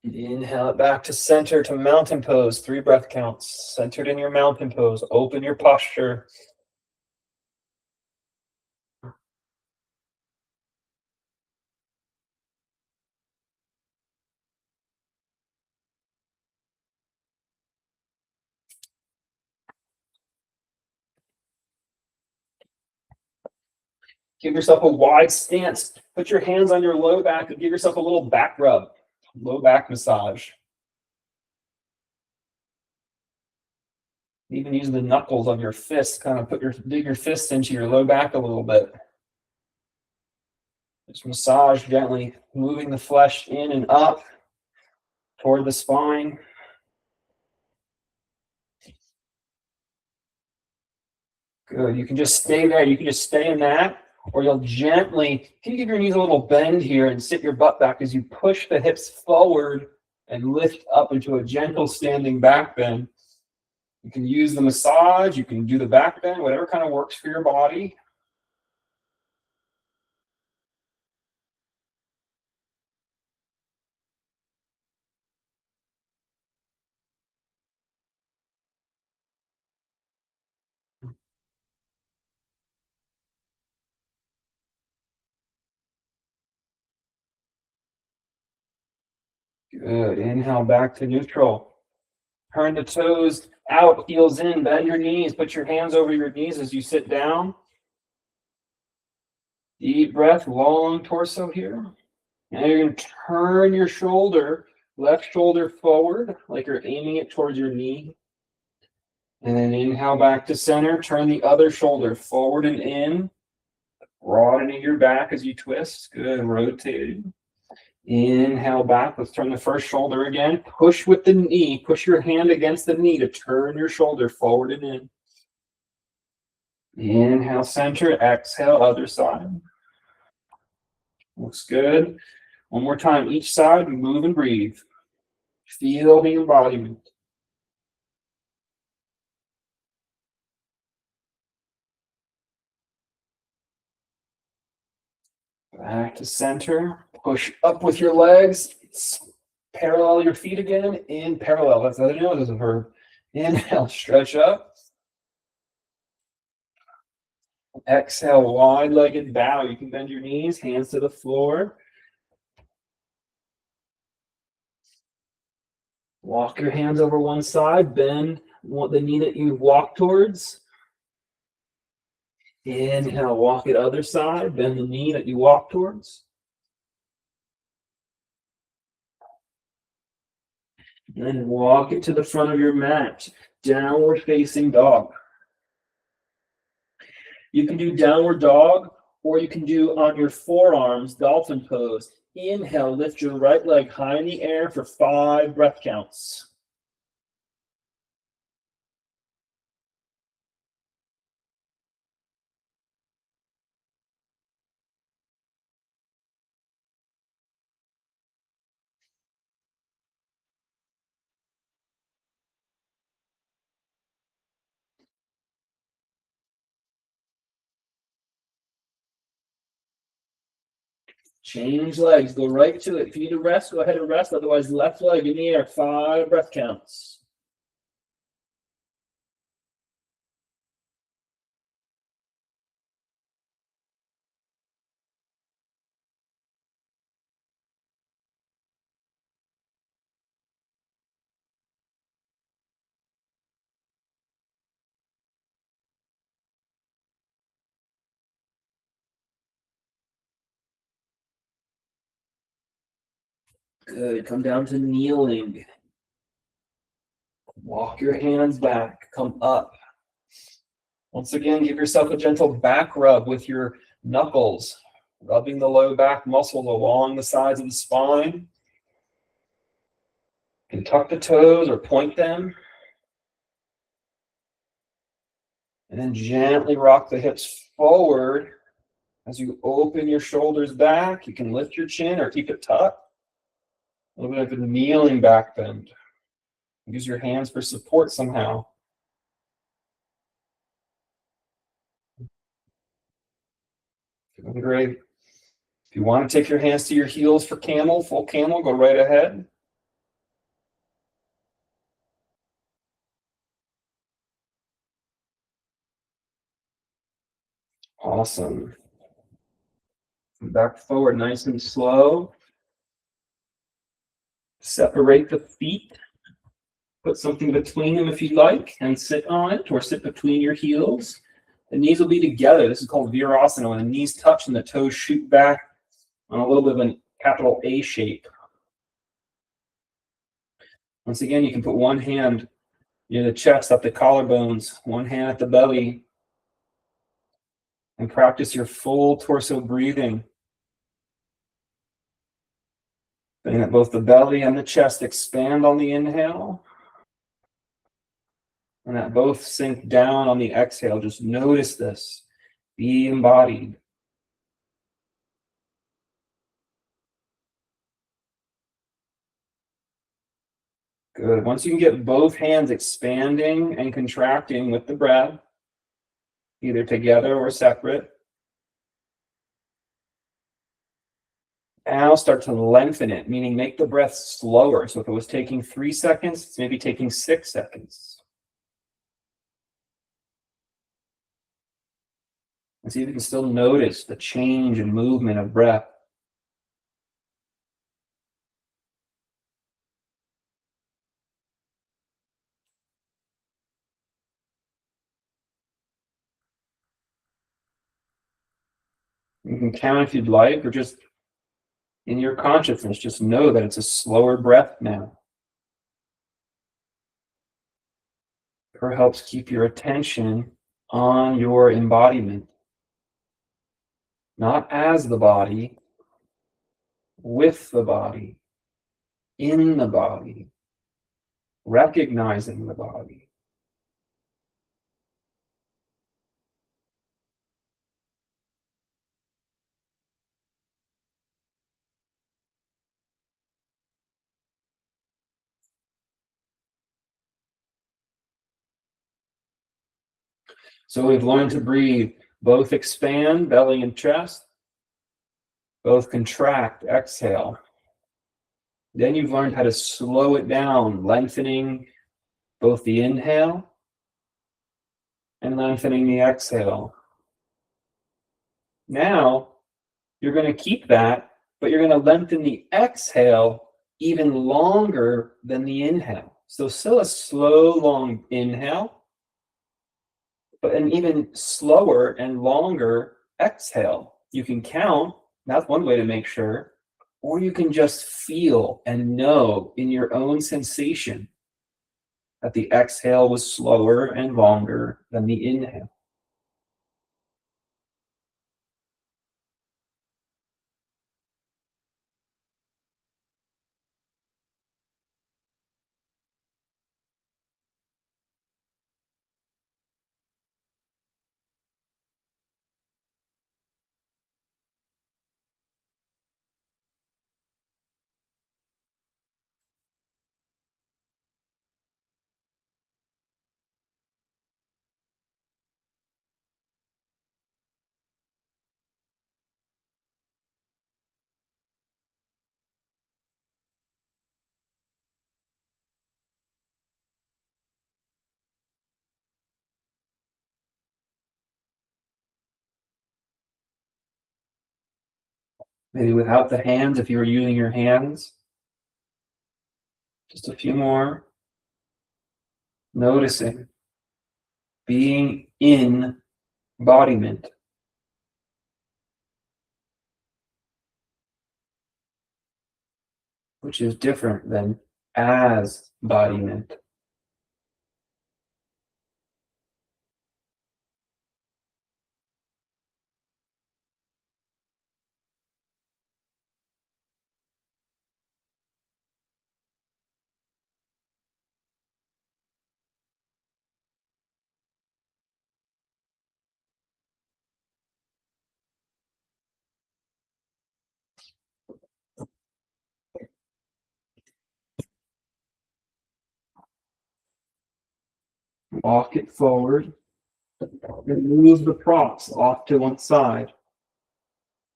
Inhale it back to center, to mountain pose, 3 breath counts. Centered in your mountain pose. Open your posture. Give yourself a wide stance. Put your hands on your low back and give yourself a little back rub, low back massage. Even use the knuckles of your fists, kind of dig your fists into your low back a little bit. Just massage gently, moving the flesh in and up toward the spine. Good. You can just stay there. You can just stay in that, or you'll gently, can you give your knees a little bend here and sit your butt back as you push the hips forward and lift up into a gentle standing back bend. You can use the massage, you can do the back bend, whatever kind of works for your body. Good. Inhale back to neutral. Turn the toes out, heels in, bend your knees, put your hands over your knees as you sit down. Deep breath, long torso here. Now you're going to turn your shoulder, left shoulder forward, like you're aiming it towards your knee. And then inhale back to center, turn the other shoulder forward and in, broadening your back as you twist. Good, rotated. Inhale back, let's turn the first shoulder again. Push with the knee, push your hand against the knee to turn your shoulder forward and in. Inhale, center, exhale, other side. Looks good. One more time, each side, move and breathe. Feel the embodiment. Back to center. Push up with your legs. Parallel your feet again. In parallel. That's how I know there's a verb. Inhale, stretch up. Exhale, wide-legged bow. You can bend your knees, hands to the floor. Walk your hands over one side. Bend the knee that you walk towards. Inhale, walk it other side. Bend the knee that you walk towards. And then walk it to the front of your mat. Downward facing dog. You can do downward dog, or you can do on your forearms, dolphin pose. Inhale, lift your right leg high in the air for 5 breath counts. Change legs, go right to it. If you need to rest, go ahead and rest. Otherwise, left leg in the air, 5 breath counts. Good, come down to kneeling. Walk your hands back, come up. Once again, give yourself a gentle back rub with your knuckles, rubbing the low back muscles along the sides of the spine. You can tuck the toes or point them. And then gently rock the hips forward. As you open your shoulders back, you can lift your chin or keep it tucked. A little bit of a kneeling back bend. Use your hands for support somehow. Doing great. If you want to take your hands to your heels for camel, full camel, go right ahead. Awesome. Back forward nice and slow. Separate the feet. Put something between them if you like and sit on it, or sit between your heels. The knees will be together. This is called Virasana, when the knees touch and the toes shoot back on a little bit of a capital A shape. Once again, you can put one hand near the chest, up the collarbones, one hand at the belly, and practice your full torso breathing. Feeling that both the belly and the chest expand on the inhale, and that both sink down on the exhale. Just notice this. Be embodied. Good. Once you can get both hands expanding and contracting with the breath, either together or separate, now start to lengthen it, meaning make the breath slower. So if it was taking 3 seconds, it's maybe taking 6 seconds. And see if you can still notice the change and movement of breath. You can count if you'd like, or just in your consciousness, just know that it's a slower breath now. It helps keep your attention on your embodiment, not as the body, with the body, in the body, recognizing the body. So we've learned to breathe, both expand, belly and chest, both contract, exhale. Then you've learned how to slow it down, lengthening both the inhale and lengthening the exhale. Now, you're going to keep that, but you're going to lengthen the exhale even longer than the inhale. So still a slow, long inhale, but an even slower and longer exhale. You can count. That's one way to make sure. Or you can just feel and know in your own sensation that the exhale was slower and longer than the inhale. Maybe without the hands, if you were using your hands, just a few more. Noticing, being in embodiment, which is different than as embodiment. Walk it forward and move the props off to one side.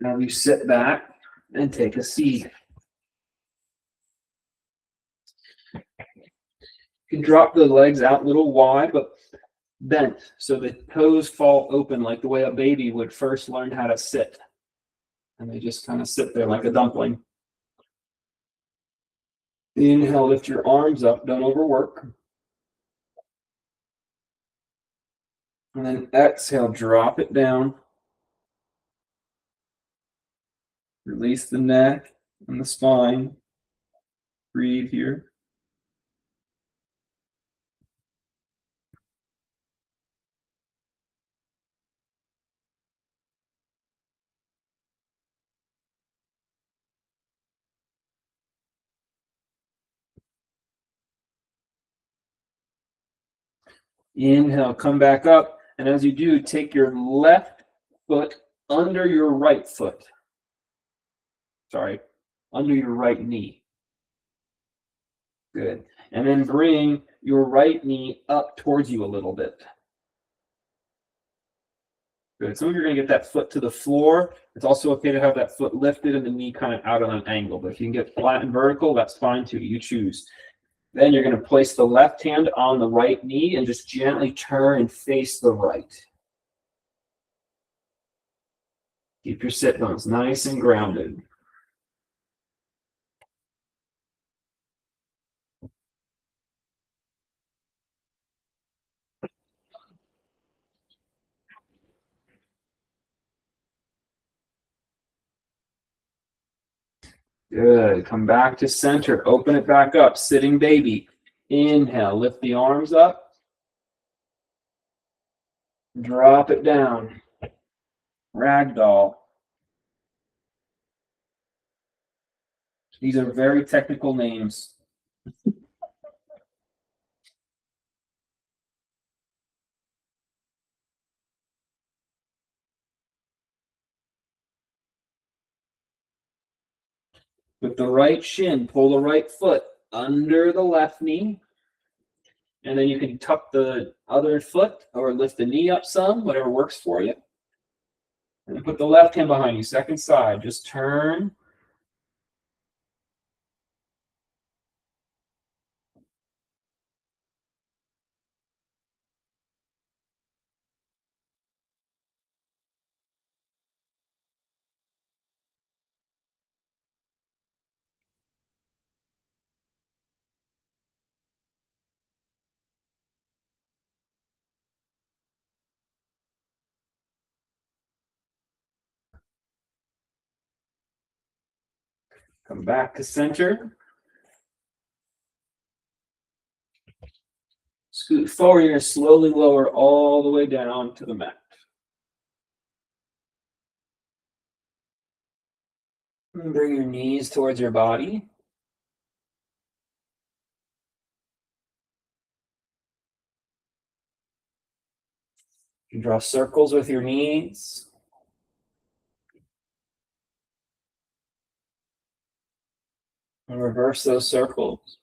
Now you sit back and take a seat. You can drop the legs out a little wide, but bent so the toes fall open like the way a baby would first learn how to sit. And they just kind of sit there like a dumpling. Inhale, lift your arms up, don't overwork. And then exhale, drop it down. Release the neck and the spine. Breathe here. Inhale, come back up. And as you do, take your left foot under your right foot. Sorry, under your right knee. Good. And then bring your right knee up towards you a little bit. Good. Some of you are going to get that foot to the floor. It's also okay to have that foot lifted and the knee kind of out on an angle. But if you can get flat and vertical, that's fine too. You choose. Then you're going to place the left hand on the right knee and just gently turn and face the right. Keep your sit bones nice and grounded. Good. Come back to center. Open it back up. Sitting baby. Inhale. Lift the arms up. Drop it down. Ragdoll. These are very technical names. With the right shin, pull the right foot under the left knee. And then you can tuck the other foot or lift the knee up some, whatever works for you. And then put the left hand behind you, second side. Just turn. Come back to center. Scoot forward, you're going to slowly lower all the way down to the mat. And bring your knees towards your body. You draw circles with your knees. And reverse those circles.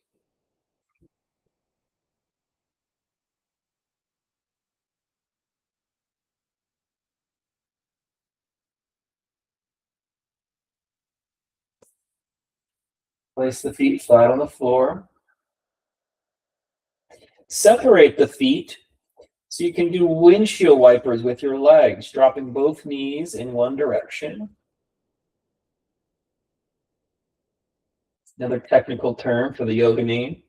Place the feet flat on the floor. Separate the feet so you can do windshield wipers with your legs, dropping both knees in one direction. Another technical term for the yoga knee.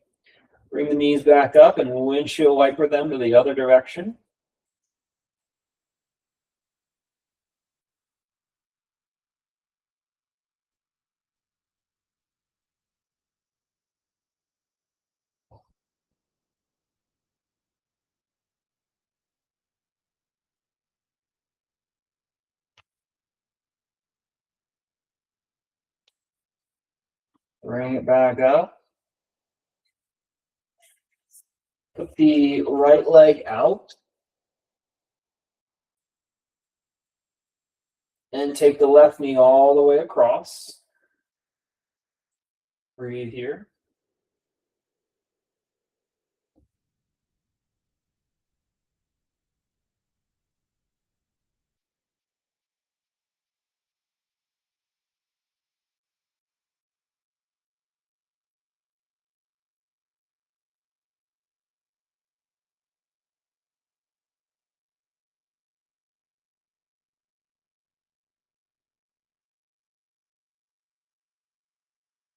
Bring the knees back up and windshield wiper them to the other direction. Bring it back up. Put the right leg out. And take the left knee all the way across. Breathe here.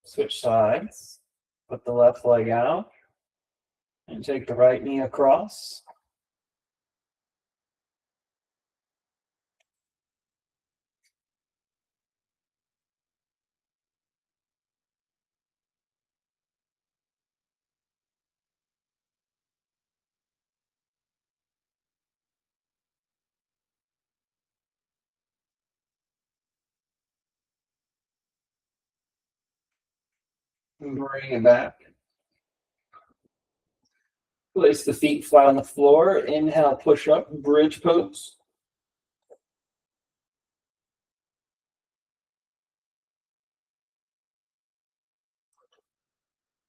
Switch sides. Put the left leg out. And take the right knee across. And bring it back. Place the feet flat on the floor. Inhale, push up, bridge pose.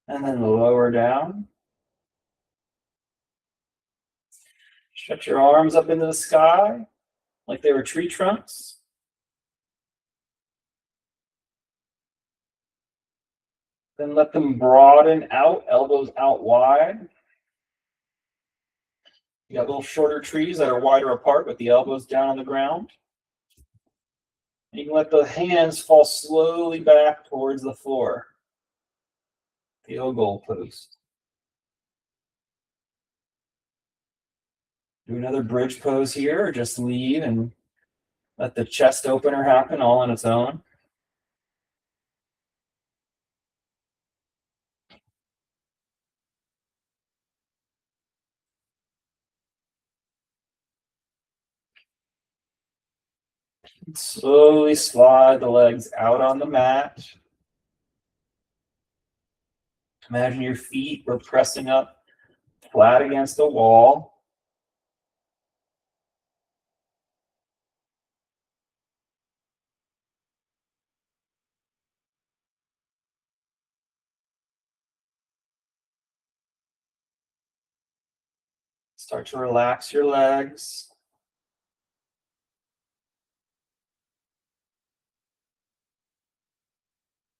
And then lower down. Stretch your arms up into the sky like they were tree trunks. Then let them broaden out, elbows out wide. You got little shorter trees that are wider apart with the elbows down on the ground. You can let the hands fall slowly back towards the floor. The oval post. Do another bridge pose here, or just leave and let the chest opener happen all on its own. Slowly slide the legs out on the mat. Imagine your feet were pressing up flat against the wall. Start to relax your legs.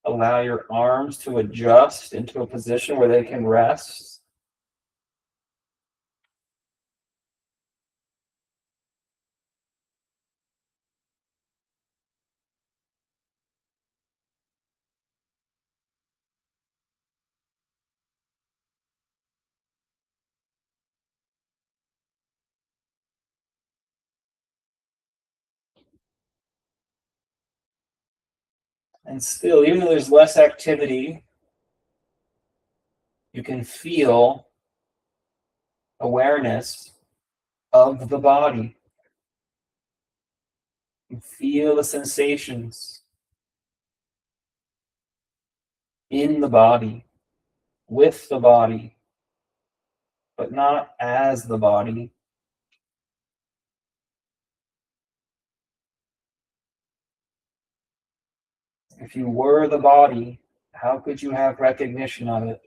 Allow your arms to adjust into a position where they can rest. And still, even though there's less activity, you can feel awareness of the body. You feel the sensations in the body, with the body, but not as the body. If you were the body, how could you have recognition of it?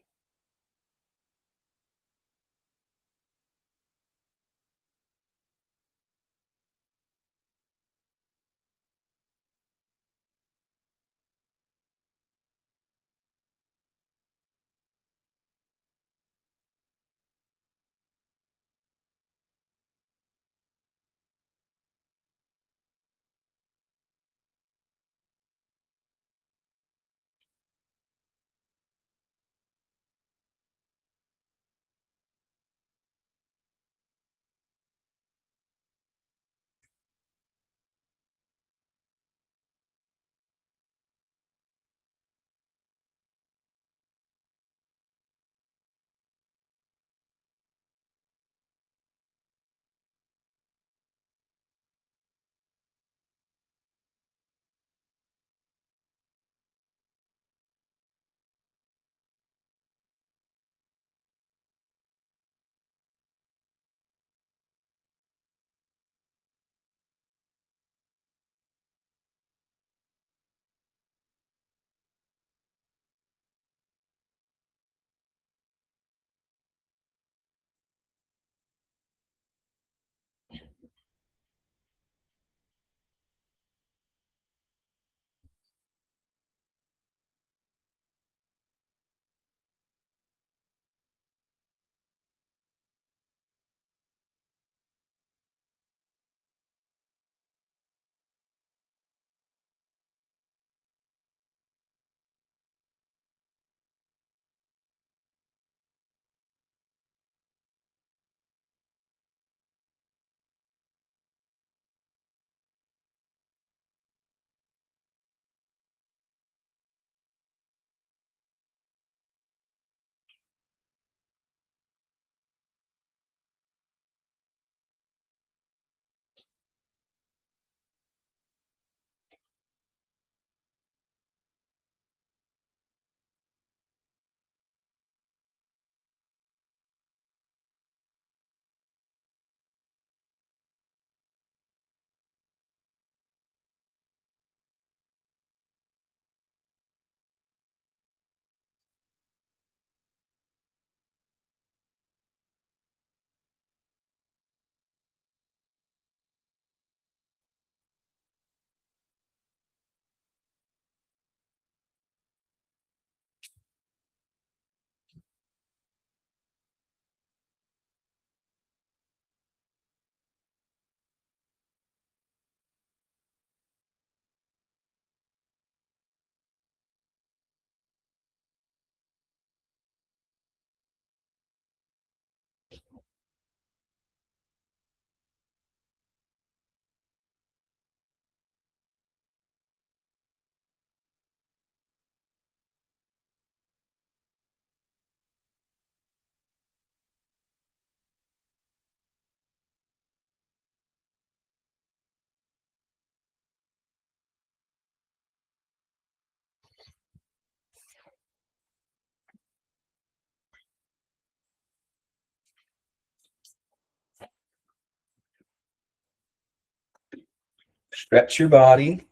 Stretch your body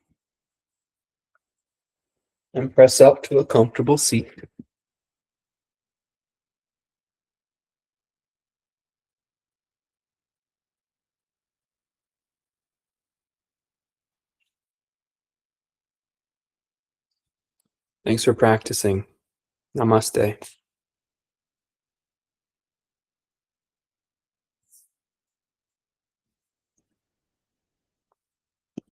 and press up to a comfortable seat. Thanks for practicing. Namaste.